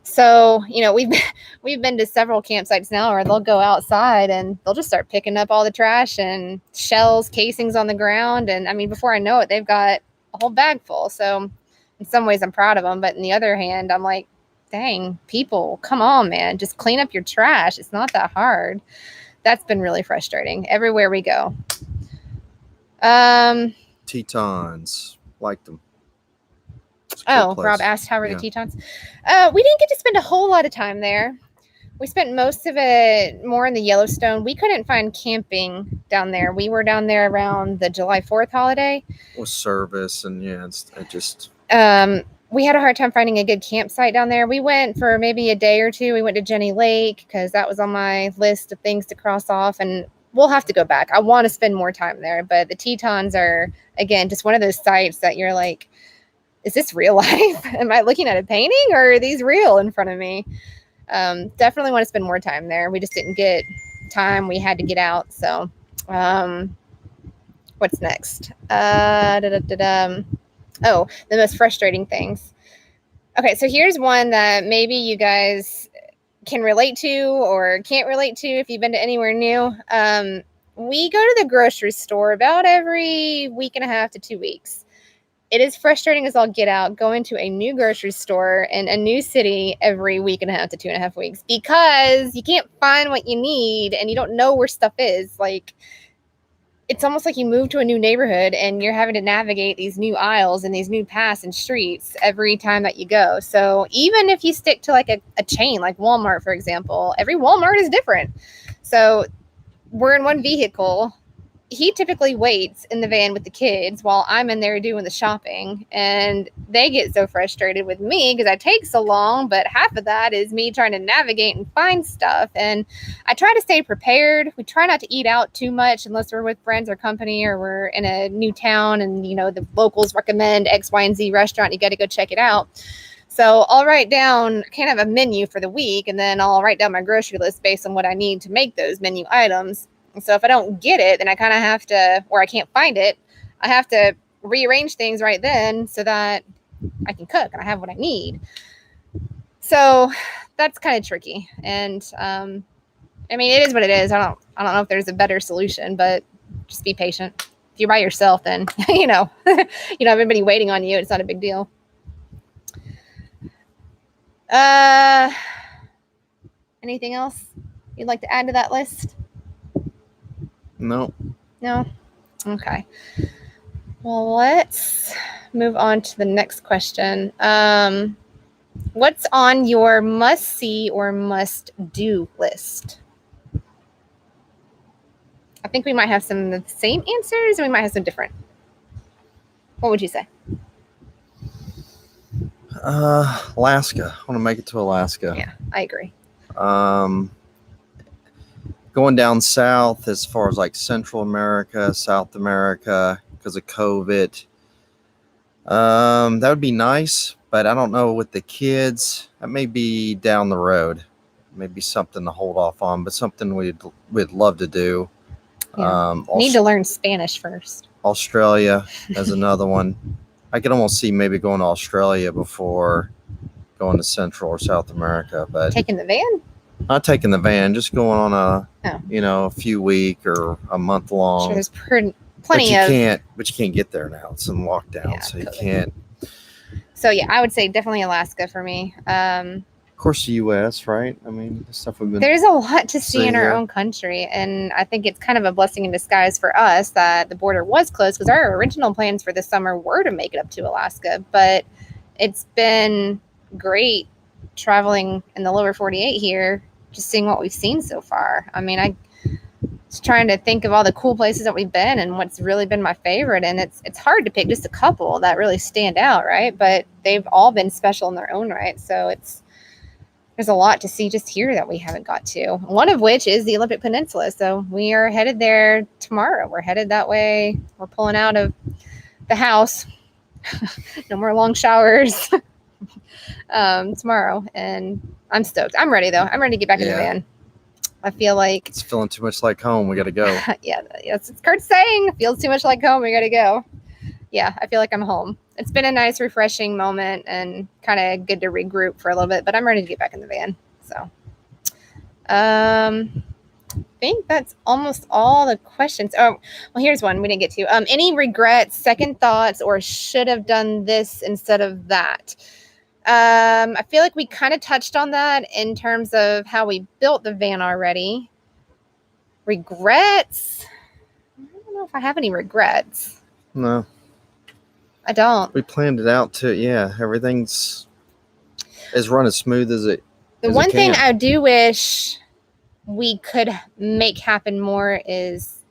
So, you know, we've been to several campsites now where they'll go outside and they'll just start picking up all the trash and shells, casings on the ground. And I mean, before I know it, they've got a whole bag full. So in some ways I'm proud of them. But on the other hand, I'm like, dang, people, come on, man, just clean up your trash. It's not that hard. That's been really frustrating everywhere we go. Tetons, liked them. Oh, Rob asked how were the Tetons. We didn't get to spend a whole lot of time there. We spent most of it more in the Yellowstone. We couldn't find camping down there. We were down there around the July 4th holiday. With service and we had a hard time finding a good campsite down there. We went for maybe a day or two. We went to Jenny Lake because that was on my list of things to cross off, and we'll have to go back. I want to spend more time there, but the Tetons are, again, just one of those sites that you're like, is this real life? Am I looking at a painting or are these real in front of me? Definitely want to spend more time there. We just didn't get time. We had to get out. So what's next? Oh, the most frustrating things. Okay, so here's one that maybe you guys can relate to or can't relate to if you've been to anywhere new. We go to the grocery store about every week and a half to 2 weeks. It is frustrating as all get out going to a new grocery store in a new city every week and a half to 2.5 weeks because you can't find what you need and you don't know where stuff is. Like, it's almost like you move to a new neighborhood and you're having to navigate these new aisles and these new paths and streets every time that you go. So even if you stick to like a chain like Walmart, for example, every Walmart is different. So we're in one vehicle. He typically waits in the van with the kids while I'm in there doing the shopping, and they get so frustrated with me because I take so long, but half of that is me trying to navigate and find stuff. And I try to stay prepared. We try not to eat out too much unless we're with friends or company or we're in a new town and, you know, the locals recommend X, Y, and Z restaurant. You got to go check it out. So I'll write down kind of a menu for the week, and then I'll write down my grocery list based on what I need to make those menu items. So if I don't get it, then I kind of have to, or I can't find it, I have to rearrange things right then so that I can cook and I have what I need. So that's kind of tricky. And I mean, it is what it is. I don't know if there's a better solution, but just be patient. If you're by yourself, then you know, everybody waiting on you. It's not a big deal. Anything else you'd like to add to that list? No. Okay. Well, let's move on to the next question. What's on your must-see or must-do list? I think we might have some of the same answers and we might have some different. What would you say? Alaska. I want to make it to Alaska. Yeah, I agree. Going down south as far as like Central America, South America, because of COVID. That would be nice, but I don't know with the kids. That may be down the road. Maybe something to hold off on, but something we'd love to do. Yeah. Need to learn Spanish first. Australia as another one. I could almost see maybe going to Australia before going to Central or South America, but taking the van? Not taking the van, just going on a few week or a month long. Sure, there's plenty of. But you can't get there now. It's in lockdown, yeah, so you COVID. can't. So yeah, I would say definitely Alaska for me. Of course, the U.S., right? I mean, the stuff we've been. There's a lot to see in our own country, and I think it's kind of a blessing in disguise for us that the border was closed because our original plans for this summer were to make it up to Alaska, but it's been great traveling in the lower 48 here, just seeing what we've seen so far. I mean, I was trying to think of all the cool places that we've been and what's really been my favorite. And it's hard to pick just a couple that really stand out, right? But they've all been special in their own right. So there's a lot to see just here that we haven't got to. One of which is the Olympic Peninsula. So we are headed there tomorrow. We're headed that way. We're pulling out of the house. No more long showers tomorrow. And I'm stoked. I'm ready though. I'm ready to get back in the van. I feel like it's feeling too much like home. We got to go. Yeah, that's what Kurt's saying. Feels too much like home. We got to go. Yeah, I feel like I'm home. It's been a nice, refreshing moment and kind of good to regroup for a little bit, but I'm ready to get back in the van. So, I think that's almost all the questions. Oh, well, here's one we didn't get to. Any regrets, second thoughts, or should have done this instead of that? I feel like we kind of touched on that in terms of how we built the van already. Regrets? I don't know if I have any regrets. No. I don't. We planned it out too. Yeah, everything's as run as smooth as it. The one thing I do wish we could make happen more is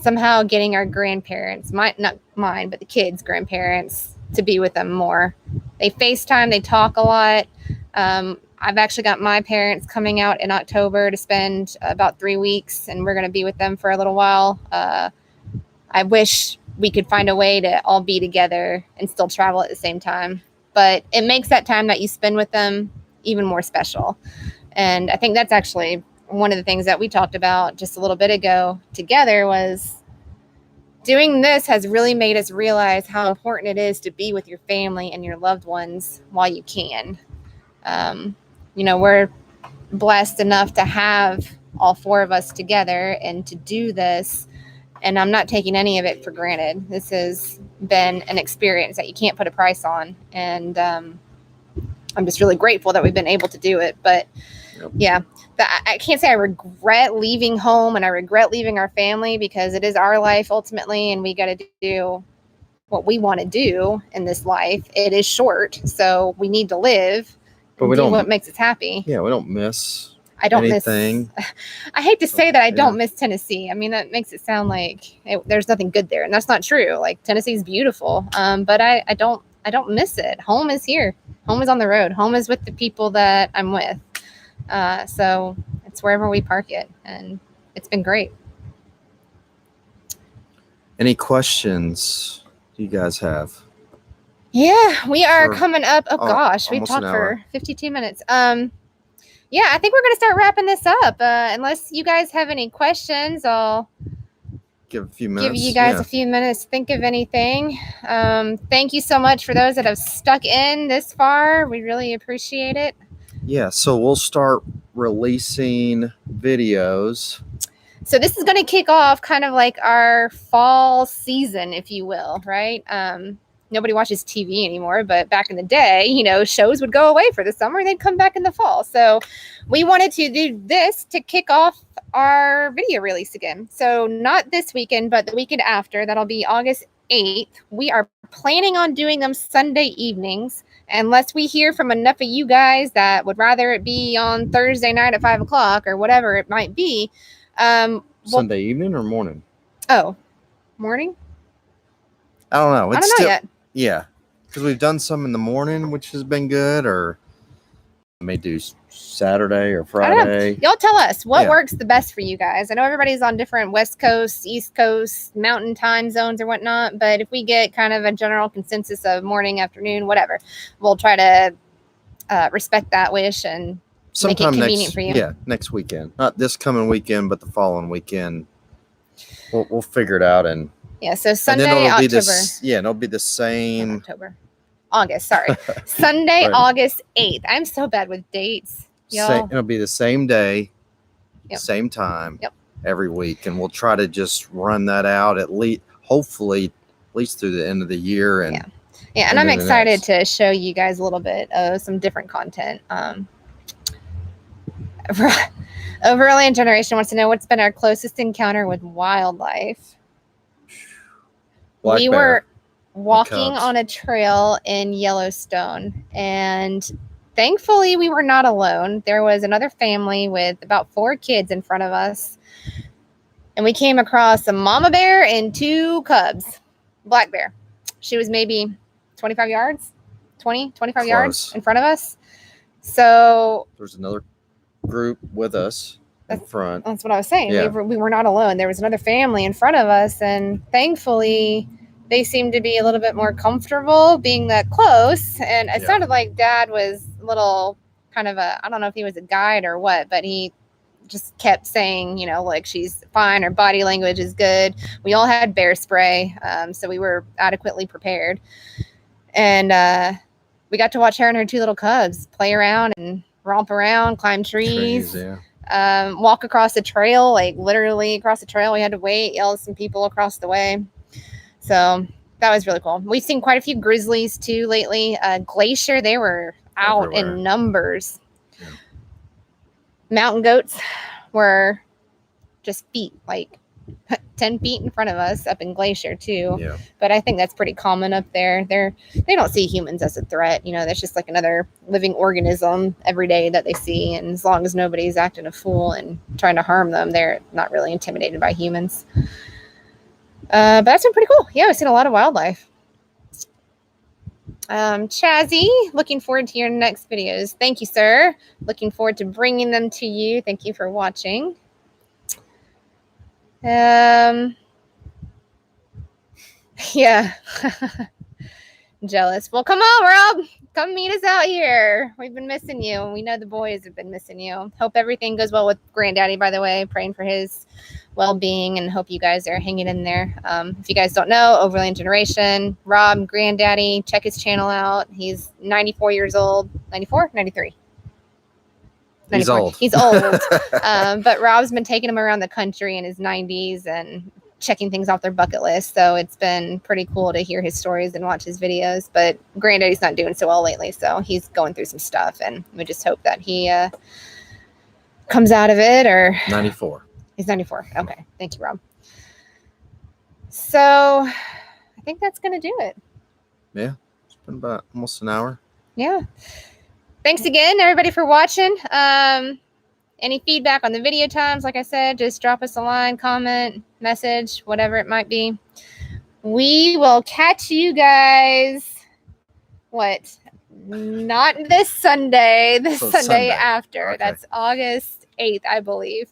somehow getting our grandparents, not mine, but the kids' grandparents, to be with them more. They FaceTime, they talk a lot. I've actually got my parents coming out in October to spend about 3 weeks, and we're going to be with them for a little while. I wish we could find a way to all be together and still travel at the same time. But it makes that time that you spend with them even more special. And I think that's actually one of the things that we talked about just a little bit ago together was doing this has really made us realize how important it is to be with your family and your loved ones while you can. We're blessed enough to have all four of us together and to do this. And I'm not taking any of it for granted. This has been an experience that you can't put a price on. And I'm just really grateful that we've been able to do it. But yeah, I can't say I regret leaving home and I regret leaving our family because it is our life ultimately. And we got to do what we want to do in this life. It is short. So we need to live and do what makes us happy. Yeah, we don't miss I don't anything. I hate to say that I don't miss Tennessee. I mean, that makes it sound like there's nothing good there, and that's not true. Like Tennessee's beautiful, but I don't miss it. Home is here. Home is on the road. Home is with the people that I'm with. So it's wherever we park it, and it's been great. Any questions you guys have? Yeah, we are coming up. Oh gosh, we've talked for 52 minutes. Yeah, I think we're going to start wrapping this up. Unless you guys have any questions, I'll give you guys a few minutes to think of anything. Thank you so much for those that have stuck in this far. We really appreciate it. Yeah, so we'll start releasing videos. So this is going to kick off kind of like our fall season, if you will, right? Nobody watches TV anymore, but back in the day, shows would go away for the summer and they'd come back in the fall. So we wanted to do this to kick off our video release again. So not this weekend, but the weekend after, that'll be August 8th. We are planning on doing them Sunday evenings, unless we hear from enough of you guys that would rather it be on Thursday night at 5 o'clock or whatever it might be. Sunday evening or morning? Oh, morning? I don't know. I don't know yet. Yeah, because we've done some in the morning, which has been good, or I may do Saturday or Friday. Y'all tell us what works the best for you guys. I know everybody's on different West Coast, East Coast, mountain time zones or whatnot, but if we get kind of a general consensus of morning, afternoon, whatever, we'll try to respect that wish and make it convenient for you. Yeah, next weekend. Not this coming weekend, but the following weekend. We'll figure it out and... Yeah, so Sunday, October. It'll be the same. August, sorry. Sunday, right. August 8th. I'm so bad with dates. It'll be the same day, same time, every week. And we'll try to just run that out hopefully, at least through the end of the year. And and I'm excited to show you guys a little bit of some different content. Overland Generation wants to know what's been our closest encounter with wildlife. We were walking on a trail in Yellowstone, and thankfully, we were not alone. There was another family with about 4 kids in front of us. And we came across a mama bear and 2 cubs. Black bear. She was maybe 25 yards, 25 yards in front of us. So there's another group with us in front. That's what I was saying. Yeah. We were not alone. There was another family in front of us, and thankfully they seemed to be a little bit more comfortable being that close. And it sounded like Dad was a little kind of I don't know if he was a guide or what, but he just kept saying, you know, like, she's fine, her body language is good. We all had bear spray, so we were adequately prepared. And we got to watch her and her 2 little cubs play around and romp around, climb trees, walk across the trail, like literally across the trail. We had to wait, yell at some people across the way. So that was really cool. We've seen quite a few grizzlies too lately. Glacier, they were out in numbers. Yeah. Mountain goats were just feet, like 10 feet in front of us up in Glacier too. Yeah. But I think that's pretty common up there. They don't see humans as a threat. You know, that's just like another living organism every day that they see. And as long as nobody's acting a fool and trying to harm them, they're not really intimidated by humans. But that's been pretty cool. Yeah, I've seen a lot of wildlife. Chazzy, looking forward to your next videos. Thank you, sir. Looking forward to bringing them to you. Thank you for watching. Yeah. Jealous. Well, come on, Rob. Come meet us out here. We've been missing you. We know the boys have been missing you. Hope everything goes well with Granddaddy, by the way. Praying for his well-being and hope you guys are hanging in there. If you guys don't know, Overland Generation, Rob, Granddaddy, check his channel out. He's 94 years old. 94? 93? 94. He's old. But Rob's been taking him around the country in his 90s and checking things off their bucket list. So it's been pretty cool to hear his stories and watch his videos. But Granddaddy's not doing so well lately, so he's going through some stuff, and we just hope that he comes out of it. Or 94. He's 94. Okay. Thank you, Rob. So I think that's going to do it. Yeah. It's been about almost an hour. Yeah. Thanks again, everybody, for watching. Any feedback on the video times, like I said, just drop us a line, comment, message, whatever it might be. We will catch you guys, not this Sunday, Sunday after. Okay. That's August 8th, I believe.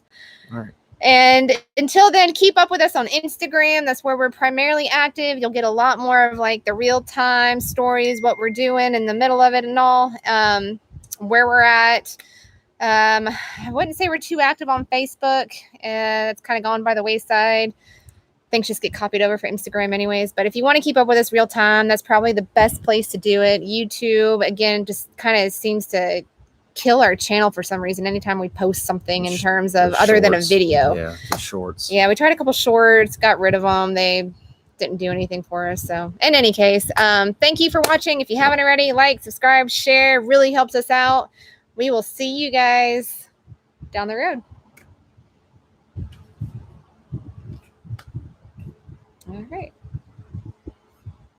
All right. And until then, keep up with us on Instagram. That's where we're primarily active. You'll get a lot more of like the real-time stories, what we're doing in the middle of it and all, where we're at. I wouldn't say we're too active on Facebook. It's kind of gone by the wayside. Things just get copied over for Instagram anyways. But if you want to keep up with us real time, that's probably the best place to do it. YouTube, again, just kind of seems to kill our channel for some reason anytime we post something in terms of other than a video. Yeah, the shorts. Yeah, we tried a couple shorts, got rid of them. They didn't do anything for us. So in any case, thank you for watching. If you haven't already, like, subscribe, share, really helps us out. We will see you guys down the road. All right.